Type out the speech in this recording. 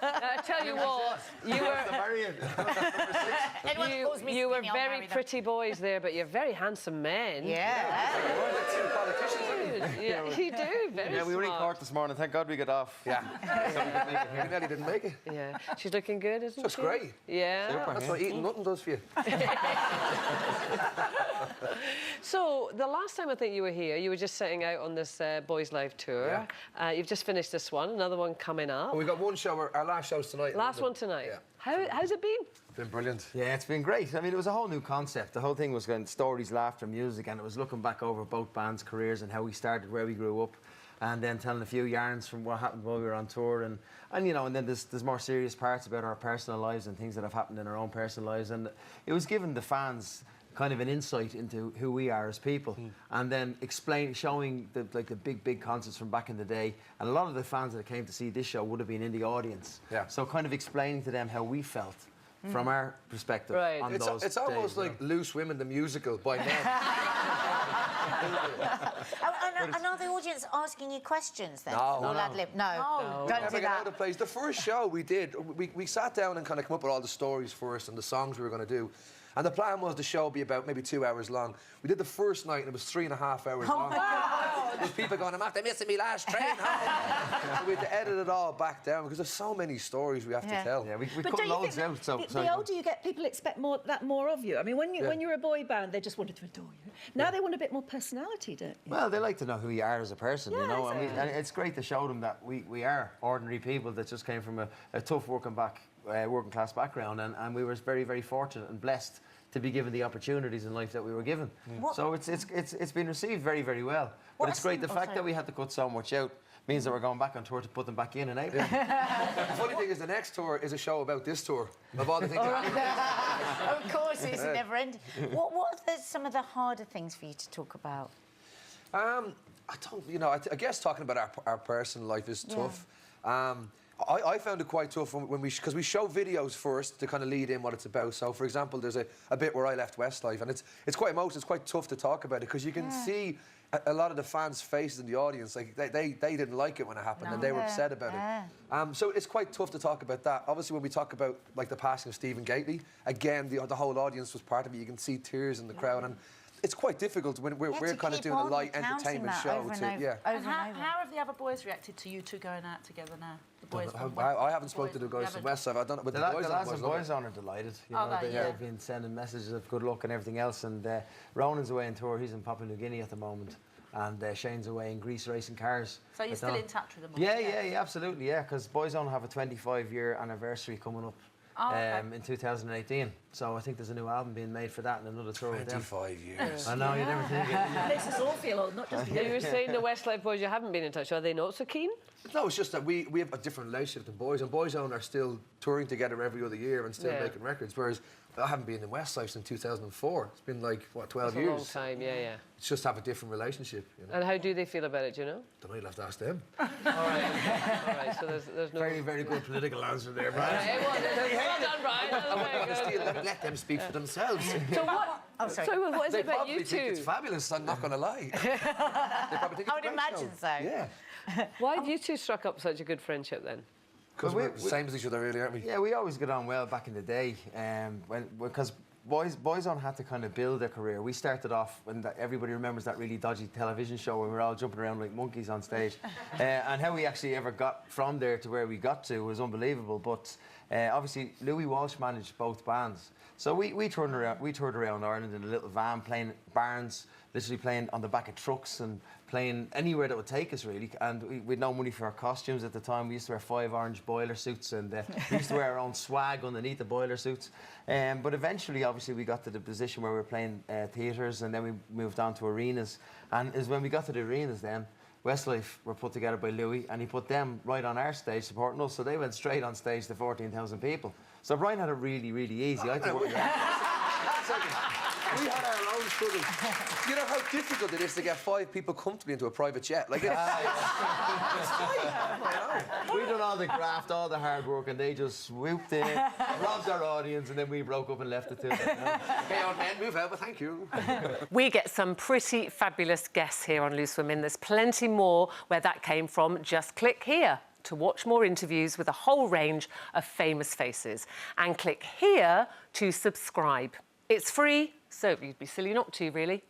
I tell you what, you were very pretty boys there, but you're very handsome men. Yeah. Two politicians, Yeah, you do. Very Yeah, we were in smart. court this morning. Thank God we got off. Yeah. We nearly didn't make it. Yeah, she's looking good, isn't That's she? great. Yeah. That's what eating nothing does for you. So, the last time I think you were here, you were just setting out on this Boyzlife tour. Yeah. You've just finished this one, another one coming up. Well, we got one show, our last show's tonight. Last one tonight. Yeah. How's it been? It's been brilliant. Yeah, it's been great. I mean, it was a whole new concept. The whole thing was going stories, laughter, music, and it was looking back over both bands' careers and how we started, where we grew up, and then telling a few yarns from what happened while we were on tour, and you know, and then there's more serious parts about our personal lives and things that have happened in our own personal lives, and it was giving the fans kind of an insight into who we are as people, and then showing the big concerts from back in the day, and a lot of the fans that came to see this show would have been in the audience. Yeah. So kind of explaining to them how we felt from our perspective. Right. On It's those almost days, like Loose Women, the musical, by men. And are the audience asking you questions then? No. Or ad-lib? No. Don't Never do get out that. of place. The first show we did, we sat down and kind of come up with all the stories first and the songs we were going to do. And the plan was the show would be about maybe 2 hours long. We did the first night and it was 3.5 hours long. There's people going, I'm after missing me last train home. So we had to edit it all back down because there's so many stories we have to tell. Yeah, we But cut don't you loads think out. So, the older you get, people expect more of you. I mean, when you're a boy band, they just wanted to adore you. Now they want a bit more personality, don't you? well, they like to know who you are as a person, you Yeah, know. exactly. And it's great to show them that we are ordinary people that just came from a tough working class background, and we were very, very fortunate and blessed to be given the opportunities in life that we were given. So it's been received very, very well. But it's great. The fact that we had to cut so much out means that we're going back on tour to put them back in and out. The funny thing is the next tour is a show about this tour. Of all the things Of course, it's never ending. What are some of the harder things for you to talk about? I don't, you know, I guess talking about our personal life is tough. I found it quite tough because we show videos first to kind of lead in what it's about. So, for example, there's a bit where I left Westlife, and it's quite emotional. It's quite tough to talk about it because you can see a lot of the fans' faces in the audience. Like they didn't like it when it happened, and they were upset about it. So it's quite tough to talk about that. Obviously, when we talk about like the passing of Stephen Gately, again, the whole audience was part of it. You can see tears in the crowd, and it's quite difficult when we're kind of doing a light entertainment show. How have the other boys reacted to you two going out together now? The boys. I haven't spoken to the guys from Westside. I don't know, but the lads and boys on are delighted. You know, they've been sending messages of good luck and everything else. And Ronan's away on tour. He's in Papua New Guinea at the moment. And Shane's away in Greece racing cars. So you're still in touch with them all? Yeah, absolutely, yeah. Because Boyzone have a 25-year anniversary coming up. In 2018, so I think there's a new album being made for that and another tour with them. 25 years. I know, you never think it. Makes us all feel old, not just you. You were saying the Westlife boys you haven't been in touch. Are they not so keen? No, it's just that we have a different relationship than Boyzone. Boyzone are still touring together every other year and still making records, whereas I haven't been in Westlife since 2004. It's been like, what, 12 years? A long time, yeah. It's just have a different relationship, you know. And how do they feel about it, do you know? Don't know, you'll have to ask them. All right, so there's no... Very, very good political answer there, Brian. Well done, Brian. Let them speak for themselves. So what... Oh, sorry. So what is They it about probably you two? think it's fabulous, I'm not going to lie. They probably think I would imagine so. Yeah. Why have you two struck up such a good friendship then? Because we're the same as each other, really, aren't we? Yeah, we always got on well back in the day, because Boyzone had to kind of build their career. We started off when everybody remembers that really dodgy television show when we were all jumping around like monkeys on stage, and how we actually ever got from there to where we got to was unbelievable. But obviously, Louis Walsh managed both bands, so we toured around Ireland in a little van, playing barns, literally playing on the back of trucks and playing anywhere that would take us, really. And we had no money for our costumes at the time. We used to wear 5 orange boiler suits, and we used to wear our own swag underneath the boiler suits. But eventually, obviously, we got to the position where we were playing theatres, and then we moved on to arenas. And it was when we got to the arenas then, Westlife were put together by Louis, and he put them right on our stage supporting us, so they went straight on stage to 14,000 people. So Brian had it really, really easy. I think we had our own struggles. You know how difficult it is to get 5 people comfortably into a private jet? Like, it's we done all the graft, all the hard work, and they just swooped in, robbed our audience, and then we broke up and left it to them. Okay, old men, move over, thank you. We get some pretty fabulous guests here on Loose Women. There's plenty more where that came from. Just click here. to watch more interviews with a whole range of famous faces. And click here to subscribe. It's free, so you'd be silly not to, really.